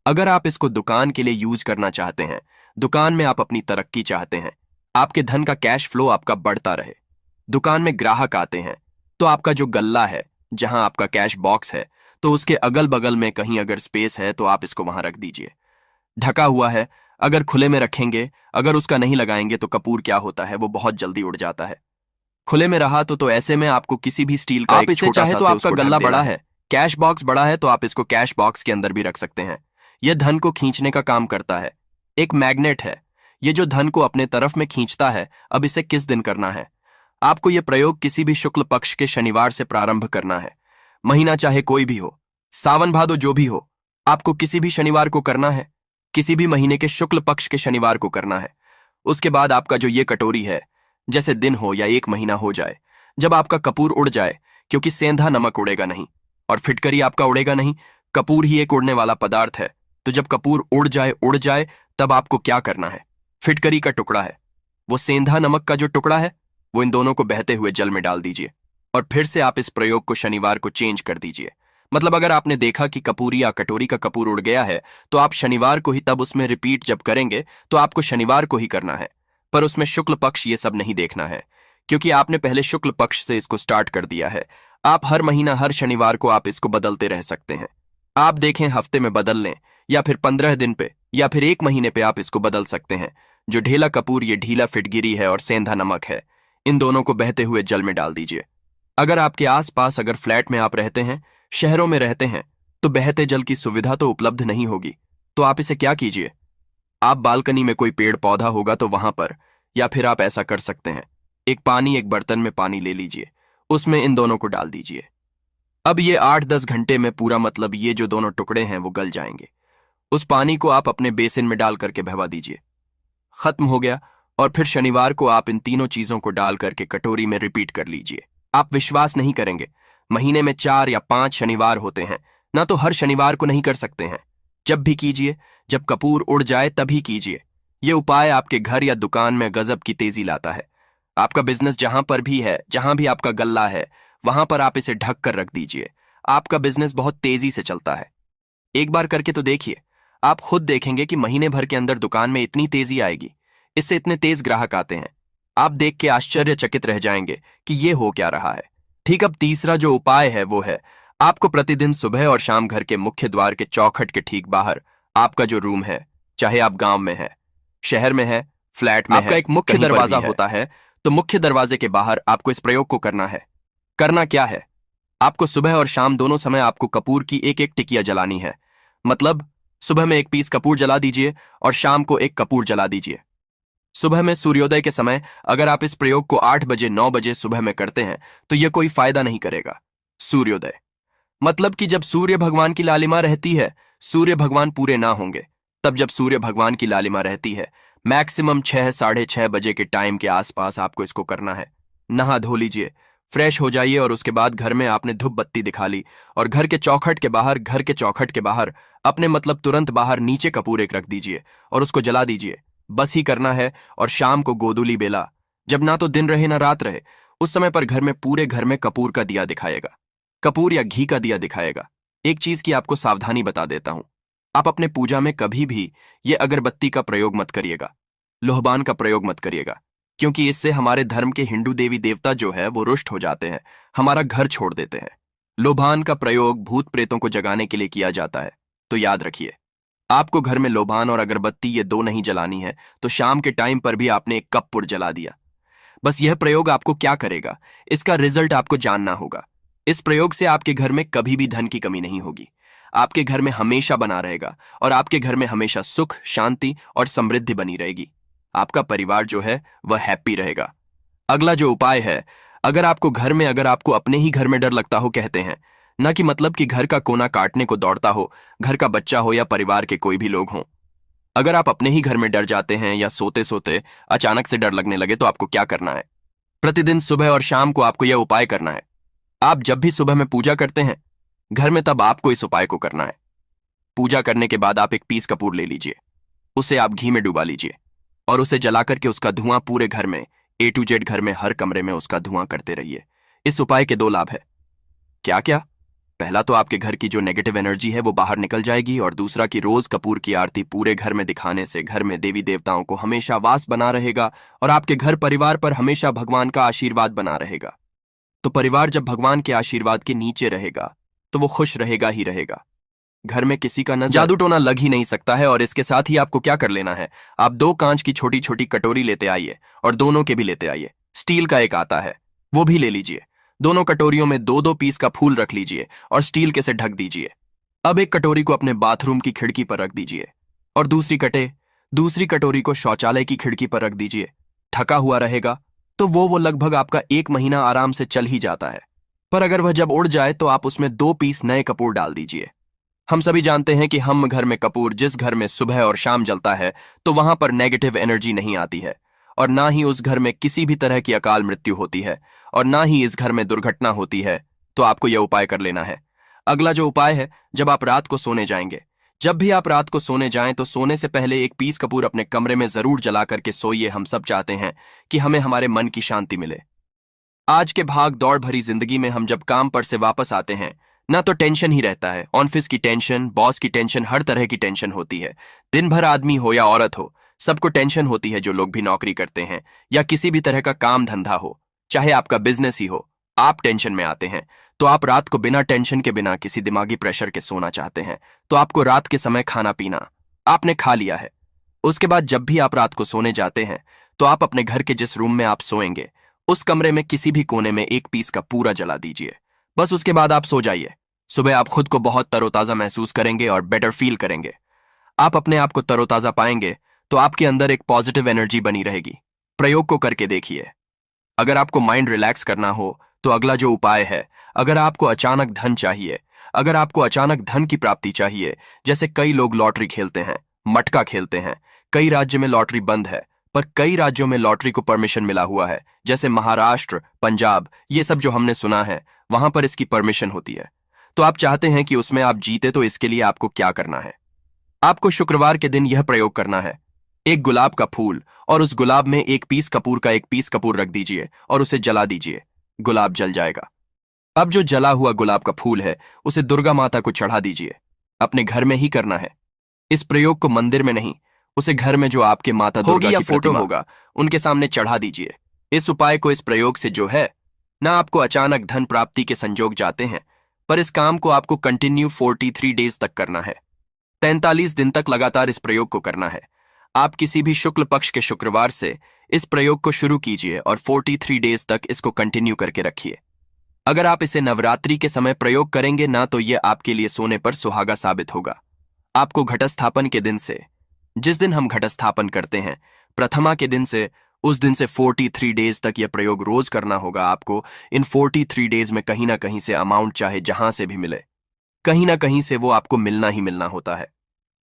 अगर आप इसको दुकान के लिए यूज करना चाहते हैं, दुकान में आप अपनी तरक्की चाहते हैं, आपके धन का कैश फ्लो आपका बढ़ता रहे, दुकान में ग्राहक आते हैं, तो आपका जो गल्ला है, जहां आपका कैश बॉक्स है, तो उसके अगल बगल में कहीं अगर स्पेस है तो आप इसको वहां रख दीजिए। ढका हुआ है, अगर खुले में रखेंगे, अगर उसका नहीं लगाएंगे तो कपूर क्या होता है, वो बहुत जल्दी उड़ जाता है। खुले में रहा तो ऐसे में आपको किसी भी स्टील का आप एक इसे छोटा चाहे सा तो से आपका उसको ढक गल्ला देना बड़ा है। कैश बॉक्स बड़ा है तो आप इसको कैश बॉक्स के अंदर भी रख सकते हैं। यह धन को खींचने का काम करता है, एक मैग्नेट है, ये जो धन को अपने तरफ में खींचता है। अब इसे किस दिन करना है, आपको यह प्रयोग किसी भी शुक्ल पक्ष के शनिवार से प्रारंभ करना है। महीना चाहे कोई भी हो, सावन भादो जो भी हो, आपको किसी भी शनिवार को करना है, किसी भी महीने के शुक्ल पक्ष के शनिवार को करना है। उसके बाद आपका जो ये कटोरी है, जैसे दिन हो या 1 महीना हो जाए, जब आपका कपूर उड़ जाए, क्योंकि सेंधा नमक उड़ेगा नहीं और फिटकरी आपका उड़ेगा नहीं, कपूर ही एक उड़ने वाला पदार्थ है, तो जब कपूर उड़ जाए तब आपको क्या करना है, फिटकरी का टुकड़ा है, वो सेंधा नमक का जो टुकड़ा है, वो इन दोनों को बहते हुए जल में डाल दीजिए और फिर से आप इस प्रयोग को शनिवार को चेंज कर दीजिए। मतलब अगर आपने देखा कि कपूरी या कटोरी का कपूर उड़ गया है, तो आप शनिवार को ही तब उसमें रिपीट जब करेंगे तो आपको शनिवार को ही करना है, पर उसमें शुक्ल पक्ष ये सब नहीं देखना है, क्योंकि आपने पहले शुक्ल पक्ष से इसको स्टार्ट कर दिया है। आप हर महीना हर शनिवार को आप इसको बदलते रह सकते हैं। आप देखें हफ्ते में बदल लें या फिर 15 दिन पे या फिर 1 महीने पे आप इसको बदल सकते हैं। जो ढीला कपूर, ये ढीला फिटगिरी है और सेंधा नमक है, इन दोनों को बहते हुए जल में डाल दीजिए। अगर आपके आसपास, अगर फ्लैट में आप रहते हैं, शहरों में रहते हैं, तो बहते जल की सुविधा तो उपलब्ध नहीं होगी, तो आप इसे क्या कीजिए, आप बालकनी में कोई पेड़ पौधा होगा तो वहां पर, या फिर आप ऐसा कर सकते हैं, एक बर्तन में पानी ले लीजिए, उसमें इन दोनों को डाल दीजिए। अब ये 8-10 घंटे में पूरा मतलब ये जो दोनों टुकड़े हैं वो गल जाएंगे। उस पानी को आप अपने बेसिन में डाल करके बहवा दीजिए। खत्म हो गया। और फिर शनिवार को आप इन तीनों चीजों को डाल करके कटोरी में रिपीट कर लीजिए। आप विश्वास नहीं करेंगे, महीने में 4 या 5 शनिवार होते हैं, ना तो हर शनिवार को नहीं कर सकते हैं। जब भी कीजिए, जब कपूर उड़ जाए तभी कीजिए। ये उपाय आपके घर या दुकान में गजब की तेजी लाता है। आपका बिजनेस जहां पर भी है, जहां भी आपका गल्ला है, वहां पर आप इसे ढक कर रख दीजिए। आपका बिजनेस बहुत तेजी से चलता है। एक बार करके तो देखिए, आप खुद देखेंगे कि महीने भर के अंदर दुकान में इतनी तेजी आएगी, इससे इतने तेज ग्राहक आते हैं। आप देख के आश्चर्यचकित रह जाएंगे कि ये हो क्या रहा है। ठीक, अब तीसरा जो उपाय है वो है, आपको प्रतिदिन सुबह और शाम घर के मुख्य द्वार के चौखट के ठीक बाहर आपका जो रूम है, चाहे आप गांव में है, शहर में है, फ्लैट में आपका एक मुख्य दरवाजा होता है, तो मुख्य दरवाजे के बाहर आपको इस प्रयोग को करना है। करना क्या है, आपको सुबह और शाम दोनों समय आपको कपूर की एक एक टिकिया जलानी है। मतलब सुबह में एक पीस कपूर जला दीजिए और शाम को एक कपूर जला दीजिए। सुबह में सूर्योदय के समय अगर आप इस प्रयोग को 8 बजे 9 बजे सुबह में करते हैं तो यह कोई फायदा नहीं करेगा। सूर्योदय मतलब कि जब सूर्य भगवान की लालिमा रहती है, सूर्य भगवान पूरे ना होंगे, तब जब सूर्य भगवान की लालिमा रहती है, मैक्सिमम 6 साढ़े 6 बजे के टाइम के आसपास आपको इसको करना है। नहा धो लीजिए, फ्रेश हो जाइए और उसके बाद घर में आपने धूप बत्ती दिखा ली और घर के चौखट के बाहर अपने मतलब तुरंत बाहर नीचे कपूर एक रख दीजिए और उसको जला दीजिए। बस ही करना है। और शाम को गोधूली बेला, जब ना तो दिन रहे ना रात रहे, उस समय पर घर में पूरे घर में कपूर का दिया दिखाएगा, कपूर या घी का दिया दिखाएगा। एक चीज की आपको सावधानी बता देता हूं, आप अपने पूजा में कभी भी ये अगरबत्ती का प्रयोग मत करिएगा, लोहबान का प्रयोग मत करिएगा, क्योंकि इससे हमारे धर्म के हिंदू देवी देवता जो है वो रुष्ट हो जाते हैं, हमारा घर छोड़ देते हैं। लोबान का प्रयोग भूत प्रेतों को जगाने के लिए किया जाता है, तो याद रखिए आपको घर में लोबान और अगरबत्ती ये दो नहीं जलानी है। तो शाम के टाइम पर भी आपने एक कपूर जला दिया। बस यह प्रयोग आपको क्या करेगा, इसका रिजल्ट आपको जानना होगा। इस प्रयोग से आपके घर में कभी भी धन की कमी नहीं होगी, आपके घर में हमेशा बना रहेगा और आपके घर में हमेशा सुख, शांति और समृद्धि बनी रहेगी। आपका परिवार जो है वह हैप्पी रहेगा। अगला जो उपाय है, अगर आपको अपने ही घर में डर लगता हो, कहते हैं ना कि मतलब कि घर का कोना काटने को दौड़ता हो, घर का बच्चा हो या परिवार के कोई भी लोग हों, अगर आप अपने ही घर में डर जाते हैं या सोते सोते अचानक से डर लगने लगे, तो आपको क्या करना है, प्रतिदिन सुबह और शाम को आपको यह उपाय करना है। आप जब भी सुबह में पूजा करते हैं घर में, तब आपको इस उपाय को करना है। पूजा करने के बाद आप एक पीस कपूर ले लीजिए, उसे आप घी में डुबा लीजिए और उसे जलाकर के उसका धुआं पूरे घर में A to Z घर में हर कमरे में उसका धुआं करते रहिए। इस उपाय के 2 लाभ है। क्या क्या? पहला तो आपके घर की जो नेगेटिव एनर्जी है वो बाहर निकल जाएगी, और दूसरा कि रोज कपूर की आरती पूरे घर में दिखाने से घर में देवी देवताओं को हमेशा वास बना रहेगा और आपके घर परिवार पर हमेशा भगवान का आशीर्वाद बना रहेगा। तो परिवार जब भगवान के आशीर्वाद के नीचे रहेगा तो वो खुश रहेगा ही रहेगा। घर में किसी का नजर जादू टोना लग ही नहीं सकता है। और इसके साथ ही आपको क्या कर लेना है, आप 2 कांच की छोटी छोटी कटोरी लेते आइए और दोनों के भी लेते आइए। स्टील का एक आता है, वो भी ले लीजिए। दोनों कटोरियों में 2-2 पीस का फूल रख लीजिए और स्टील के से ढक दीजिए। अब एक कटोरी को अपने बाथरूम की खिड़की पर रख दीजिए और दूसरी कटोरी को शौचालय की खिड़की पर रख दीजिए। ढका हुआ रहेगा तो वो लगभग आपका 1 महीना आराम से चल ही जाता है। पर अगर वह जब उड़ जाए तो आप उसमें 2 पीस नए कपूर डाल दीजिए। हम सभी जानते हैं कि हम घर में कपूर जिस घर में सुबह और शाम जलता है तो वहां पर नेगेटिव एनर्जी नहीं आती है, और ना ही उस घर में किसी भी तरह की अकाल मृत्यु होती है, और ना ही इस घर में दुर्घटना होती है। तो आपको यह उपाय कर लेना है। अगला जो उपाय है, जब आप रात को सोने जाएंगे, जब भी आप रात को सोने जाएं तो सोने से पहले एक पीस कपूर अपने कमरे में जरूर जला करके सोइए। हम सब चाहते हैं कि हमें हमारे मन की शांति मिले। आज के भाग दौड़ भरी जिंदगी में हम जब काम पर से वापस आते हैं ना तो टेंशन ही रहता है। ऑफिस की टेंशन, बॉस की टेंशन, हर तरह की टेंशन होती है। दिन भर आदमी हो या औरत हो, सबको टेंशन होती है। जो लोग भी नौकरी करते हैं या किसी भी तरह का काम धंधा हो, चाहे आपका बिजनेस ही हो, आप टेंशन में आते हैं। तो आप रात को बिना टेंशन के, बिना किसी दिमागी प्रेशर के सोना चाहते हैं। तो आपको रात के समय खाना पीना आपने खा लिया है। उसके बाद जब भी आप रात को सोने जाते हैं तो आप अपने घर के जिस रूम में आप सोएंगे उस कमरे में किसी भी कोने में एक पीस का पूरा जला दीजिए। बस उसके बाद आप सो जाइए। सुबह आप खुद को बहुत तरोताजा महसूस करेंगे और बेटर फील करेंगे। आप अपने आप को तरोताजा पाएंगे तो आपके अंदर एक पॉजिटिव एनर्जी बनी रहेगी। प्रयोग को करके देखिए। अगर आपको माइंड रिलैक्स करना हो तो अगला जो उपाय है, अगर आपको अचानक धन चाहिए, अगर आपको अचानक धन की प्राप्ति चाहिए, जैसे कई लोग लॉटरी खेलते हैं, मटका खेलते हैं, कई राज्य में लॉटरी बंद है, पर कई राज्यों में लॉटरी को परमिशन मिला हुआ है, जैसे महाराष्ट्र, पंजाब, ये सब जो हमने सुना है, वहां पर इसकी परमिशन होती है। तो आप चाहते हैं कि उसमें आप जीते, तो इसके लिए आपको क्या करना है? आपको शुक्रवार के दिन यह प्रयोग करना है। एक गुलाब का फूल और उस गुलाब में एक पीस कपूर रख दीजिए और उसे जला दीजिए। गुलाब जल जाएगा। अब जो जला हुआ गुलाब का फूल है, उसे दुर्गा माता को चढ़ा दीजिए। अपने घर में ही करना है। इस प्रयोग को मंदिर में नहीं, उसे घर में जो आपके माता दुर्गा की फोटो होगा, उनके सामने चढ़ा दीजिए। इस उपाय को, इस प्रयोग से जो है ना, आपको अचानक धन प्राप्ति के संजोग जाते हैं, पर इस काम को आपको कंटिन्यू 43 डेज तक करना है। 43 दिन तक लगातार इस प्रयोग को करना है। आप किसी भी शुक्ल पक्ष के शुक्रवार से इस प्रयोग को शुरू कीजिए और 43 डेज तक इसको कंटिन्यू करके रखिए। अगर आप इसे नवरात्रि के समय प्रयोग करेंगे ना, तो यह आपके लिए सोने पर सुहागा साबित होगा। आपको घटस्थापन के दिन से, जिस दिन हम घटस्थापन करते हैं, प्रथमा के दिन से, उस दिन से 43 डेज तक यह प्रयोग रोज करना होगा। आपको इन 43 डेज में कहीं ना कहीं से अमाउंट, चाहे जहां से भी मिले, कहीं ना कहीं से वो आपको मिलना ही मिलना होता है।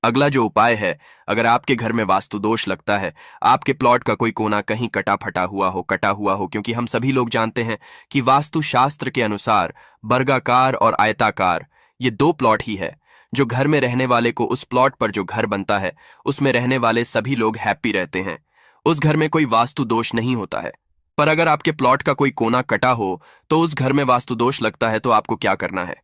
अगला जो उपाय है, अगर आपके घर में वास्तु दोष लगता है, आपके प्लॉट का कोई कोना कहीं कटा हुआ हो, क्योंकि हम सभी लोग जानते हैं कि वास्तु शास्त्र के अनुसार वर्गाकार और आयताकार ये दो प्लॉट ही है। जो घर में रहने वाले को, उस प्लॉट पर जो घर बनता है, उसमें रहने वाले सभी लोग हैप्पी रहते हैं। उस घर में कोई वास्तु दोष नहीं होता है। पर अगर आपके प्लॉट का कोई कोना कटा हो, तो उस घर में वास्तु दोष लगता है। तो आपको क्या करना है?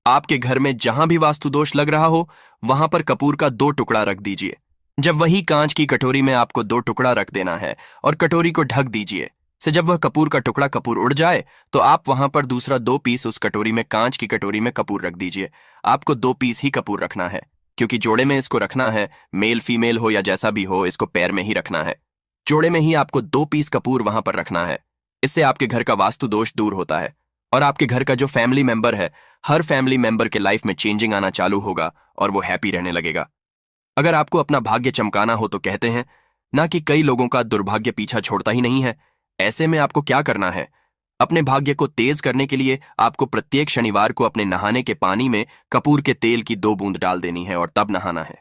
आपके घर में जहां भी वास्तु दोष लग रहा हो, वहां पर कपूर का 2 टुकड़ा रख दीजिए। जब वही कांच की कटोरी में आपको 2 टुकड़ा रख देना है और कटोरी को ढक दीजिए। से जब वह कपूर का टुकड़ा कपूर उड़ जाए, तो आप वहां पर दूसरा 2 पीस उस कटोरी में, कांच की कटोरी में कपूर रख दीजिए। आपको 2 पीस ही कपूर रखना है, क्योंकि जोड़े में इसको रखना है। मेल फीमेल हो या जैसा भी हो, इसको पैर में ही रखना है। जोड़े में ही आपको 2 पीस कपूर वहां पर रखना है। इससे आपके घर का वास्तु दोष दूर होता है और आपके घर का जो फैमिली मेंबर है, हर फैमिली मेंबर के लाइफ में चेंजिंग आना चालू होगा और वो हैप्पी रहने लगेगा। अगर आपको अपना भाग्य चमकाना हो, तो कहते हैं ना कि कई लोगों का दुर्भाग्य पीछा छोड़ता ही नहीं है। ऐसे में आपको क्या करना है? अपने भाग्य को तेज करने के लिए आपको प्रत्येक शनिवार को अपने नहाने के पानी में कपूर के तेल की 2 बूंद डाल देनी है और तब नहाना है।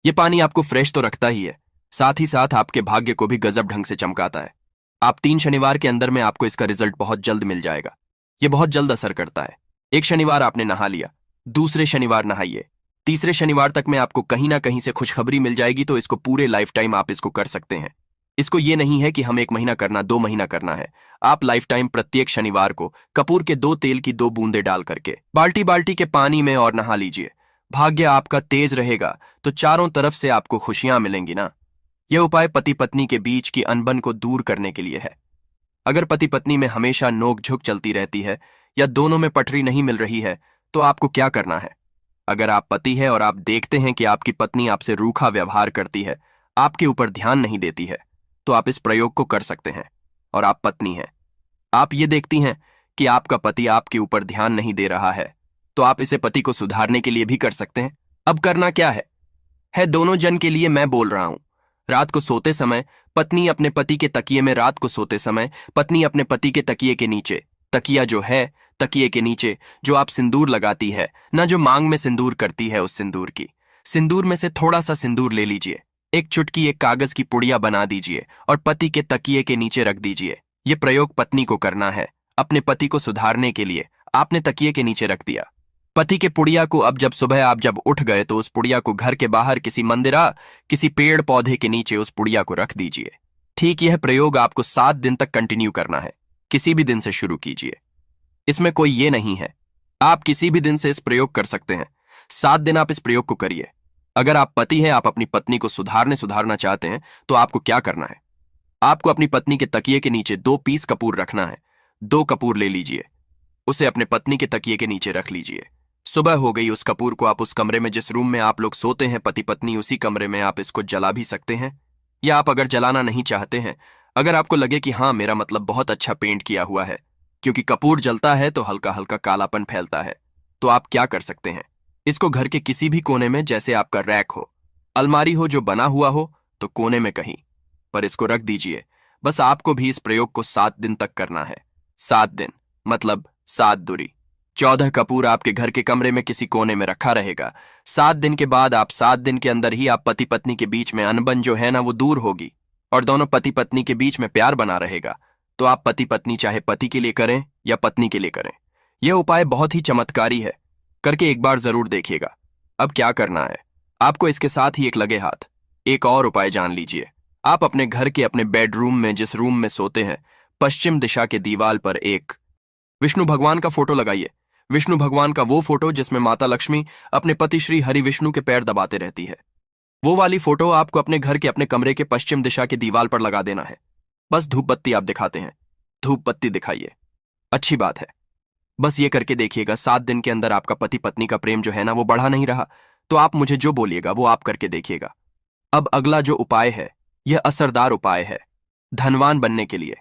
ये पानी आपको फ्रेश तो रखता ही है, साथ ही साथ आपके भाग्य को भी गजब ढंग से चमकाता है। आप 3 शनिवार के अंदर में आपको इसका रिजल्ट बहुत जल्द मिल जाएगा। ये बहुत जल्द असर करता है। एक शनिवार आपने नहा लिया, दूसरे शनिवार नहाइए, तीसरे शनिवार तक में आपको कहीं ना कहीं से खुशखबरी मिल जाएगी। तो इसको पूरे लाइफ टाइम आप इसको कर सकते हैं। इसको ये नहीं है कि हम 1 महीना करना, 2 महीना करना है। आप लाइफ टाइम प्रत्येक शनिवार को कपूर के 2 तेल की 2 बूंदे डाल करके बाल्टी बाल्टी के पानी में और नहा लीजिए। भाग्य आपका तेज रहेगा तो चारों तरफ से आपको खुशियां मिलेंगी ना। यह उपाय पति पत्नी के बीच की अनबन को दूर करने के लिए है। अगर पति पत्नी में हमेशा नोक झुक चलती रहती है या दोनों में पटरी नहीं मिल रही है, तो आपको क्या करना है? अगर आप पति है और आप देखते हैं कि आपकी पत्नी आपसे रूखा व्यवहार करती है, आपके ऊपर ध्यान नहीं देती है, तो आप इस प्रयोग को कर सकते हैं। और आप पत्नी हैं, आप ये देखती हैं कि आपका पति आपके ऊपर ध्यान नहीं दे रहा है, तो आप इसे पति को सुधारने के लिए भी कर सकते हैं। अब करना क्या है दोनों जन के लिए मैं बोल रहा हूं। रात को सोते समय पत्नी अपने पति के तकिए में, रात को सोते समय पत्नी अपने पति के तकिए के नीचे, तकिया जो है तकिए के नीचे जो आप सिंदूर लगाती है ना, जो मांग में सिंदूर करती है, उस सिंदूर में से थोड़ा सा सिंदूर ले लीजिए, एक चुटकी एक कागज की पुड़िया बना दीजिए और पति के तकिए के नीचे रख दीजिए। ये प्रयोग पत्नी को करना है। अपने पति को सुधारने के लिए आपने तकिए के नीचे रख दिया पति के पुड़िया को। अब जब सुबह आप जब उठ गए, तो उस पुड़िया को घर के बाहर किसी मंदिर, किसी पेड़ पौधे के नीचे उस पुड़िया को रख दीजिए। ठीक, यह प्रयोग आपको 7 दिन तक कंटिन्यू करना है। किसी भी दिन से शुरू कीजिए, इसमें कोई ये नहीं है। आप किसी भी दिन से इस प्रयोग कर सकते हैं। 7 दिन आप इस प्रयोग को करिए। अगर आप पति हैं, आप अपनी पत्नी को सुधारना चाहते हैं, तो आपको क्या करना है? आपको अपनी पत्नी के तकिए के नीचे 2 पीस कपूर रखना है। 2 कपूर ले लीजिए, उसे अपने पत्नी के तकिए के नीचे रख लीजिए। सुबह हो गई, उस कपूर को आप उस कमरे में, जिस रूम में आप लोग सोते हैं पति पत्नी, उसी कमरे में आप इसको जला भी सकते हैं। या आप अगर जलाना नहीं चाहते हैं, अगर आपको लगे कि हाँ, मेरा मतलब बहुत अच्छा पेंट किया हुआ है, क्योंकि कपूर जलता है तो हल्का हल्का कालापन फैलता है, तो आप क्या कर सकते हैं? इसको घर के किसी भी कोने में, जैसे आपका रैक हो, अलमारी हो जो बना हुआ हो, तो कोने में कहीं पर इसको रख दीजिए। बस आपको भी इस प्रयोग को 7 दिन तक करना है। 7 दिन। मतलब 7 दूरी। 14 कपूर आपके घर के कमरे में किसी कोने में रखा रहेगा। 7 दिन के बाद 7 दिन के अंदर ही आप पति पत्नी के बीच में अनबन जो है ना वो दूर होगी और दोनों पति पत्नी के बीच में प्यार बना रहेगा। तो आप पति पत्नी चाहे पति के लिए करें या पत्नी के लिए करें, यह उपाय बहुत ही चमत्कारी है, करके एक बार जरूर देखिएगा। अब क्या करना है आपको, इसके साथ ही एक लगे हाथ एक और उपाय जान लीजिए। आप अपने घर के अपने बेडरूम में जिस रूम में सोते हैं, पश्चिम दिशा के दीवार पर एक विष्णु भगवान का फोटो लगाइए। विष्णु भगवान का वो फोटो जिसमें माता लक्ष्मी अपने पति श्री हरि विष्णु के पैर दबाते रहती है, वो वाली फोटो आपको अपने घर के अपने कमरे के पश्चिम दिशा के दीवार पर लगा देना है। बस धूप बत्ती आप दिखाते हैं, धूप बत्ती दिखाइए, अच्छी बात है। बस ये करके देखिएगा, 7 दिन के अंदर आपका पति पत्नी का प्रेम जो है ना वो बढ़ा नहीं रहा, तो आप मुझे जो बोलिएगा वो आप करके देखिएगा। अब अगला जो उपाय है यह असरदार उपाय है धनवान बनने के लिए।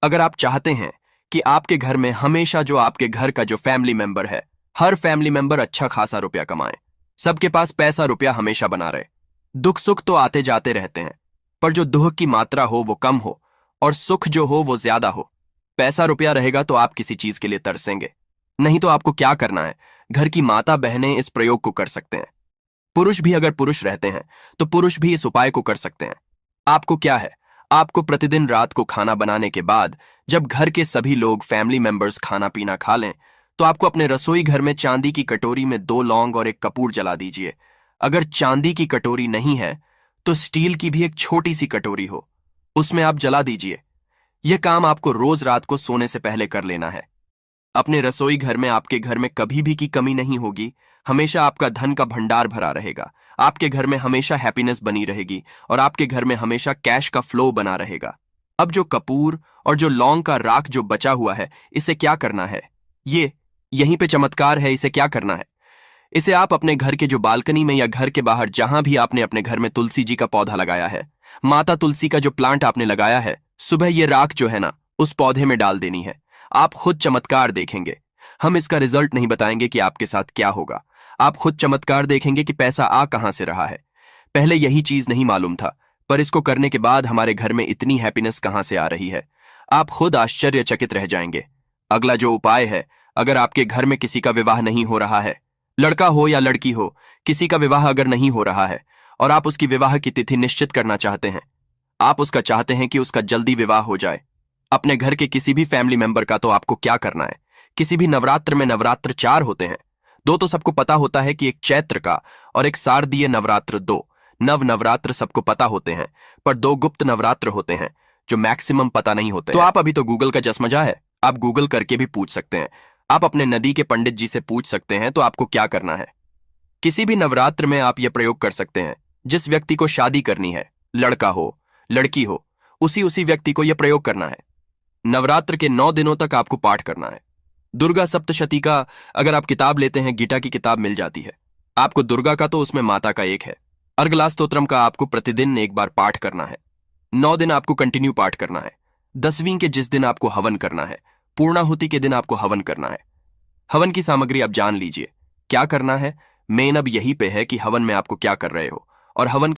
अगर आप चाहते हैं कि आपके घर में हमेशा जो आपके घर का जो फैमिली मेंबर है, हर फैमिली मेंबर अच्छा खासा रुपया कमाए, सबके पास पैसा रुपया हमेशा बना रहे, दुख सुख तो आते जाते रहते हैं, पर जो दुख की मात्रा हो वो कम हो और सुख जो हो वो ज्यादा हो। पैसा रुपया रहेगा तो आप किसी चीज के लिए तरसेंगे, नहीं तो आपको क्या करना है, घर की माता बहनें इस प्रयोग को कर सकते हैं। पुरुष भी अगर पुरुष रहते हैं तो पुरुष भी इस उपाय को कर सकते हैं। आपको क्या है, आपको प्रतिदिन रात को खाना बनाने के बाद जब घर के सभी लोग फैमिली मेंबर्स खाना पीना खा लें, तो आपको अपने रसोई घर में चांदी की कटोरी में 2 लौंग और एक कपूर जला दीजिए। अगर चांदी की कटोरी नहीं है तो स्टील की भी एक छोटी सी कटोरी हो, उसमें आप जला दीजिए। यह काम आपको रोज रात को सोने से पहले कर लेना है। अपने रसोई घर में आपके घर में कभी भी की कमी नहीं होगी, हमेशा आपका धन का भंडार भरा रहेगा, आपके घर में हमेशा हैप्पीनेस बनी रहेगी और आपके घर में हमेशा कैश का फ्लो बना रहेगा। अब जो कपूर और जो लौंग का राख जो बचा हुआ है, इसे क्या करना है, ये यहीं पे चमत्कार है। इसे क्या करना है, इसे आप अपने घर के जो बालकनी में या घर के बाहर जहां भी आपने अपने घर में तुलसी जी का पौधा लगाया है, माता तुलसी का जो प्लांट आपने लगाया है, सुबह ये राख जो है ना उस पौधे में डाल देनी है। आप खुद चमत्कार देखेंगे। हम इसका रिजल्ट नहीं बताएंगे कि आपके साथ क्या होगा, आप खुद चमत्कार देखेंगे कि पैसा आ कहां से रहा है। पहले यही चीज नहीं मालूम था, पर इसको करने के बाद हमारे घर में इतनी हैप्पीनेस कहां से आ रही है, आप खुद आश्चर्यचकित रह जाएंगे। अगला जो उपाय है, अगर आपके घर में किसी का विवाह नहीं हो रहा है, लड़का हो या लड़की हो, किसी का विवाह अगर नहीं हो रहा है और आप उसकी विवाह की तिथि निश्चित करना चाहते हैं, आप उसका चाहते हैं कि उसका जल्दी विवाह हो जाए, अपने घर के किसी भी फैमिली मेंबर का, तो आपको क्या करना है, किसी भी नवरात्र में नवरात्र 4 होते हैं, 2 तो सबको पता होता है कि एक चैत्र का और एक शारदीय नवरात्र 2 नवरात्र सबको पता होते हैं, पर 2 गुप्त नवरात्र होते हैं जो मैक्सिमम पता नहीं होते। तो आप अभी तो गूगल का चश्मजा है, आप गूगल करके भी पूछ सकते हैं, आप अपने नदी के पंडित जी से पूछ सकते हैं। तो आपको क्या करना है, किसी भी नवरात्र में आप यह प्रयोग कर सकते हैं। जिस व्यक्ति को शादी करनी है, लड़का हो लड़की हो, उसी व्यक्ति को यह प्रयोग करना है। नवरात्र के 9 दिनों तक आपको पाठ करना है। दुर्गा सप्तशती का अगर आप किताब लेते हैं, गीता की किताब मिल जाती है आपको, दुर्गा का तो उसमें माता का एक है। अर्गला स्तोत्रम का आपको प्रतिदिन एक बार पाठ करना है, 9 दिन आपको कंटिन्यू पाठ करना है। 10वीं के जिस दिन आपको हवन करना है, पूर्णाहुति के दिन आपको हवन करना है। हवन की सामग्री आप जान लीजिए क्या करना है, मेन अब यही पे है कि हवन में आपको क्या कर रहे हो और हवन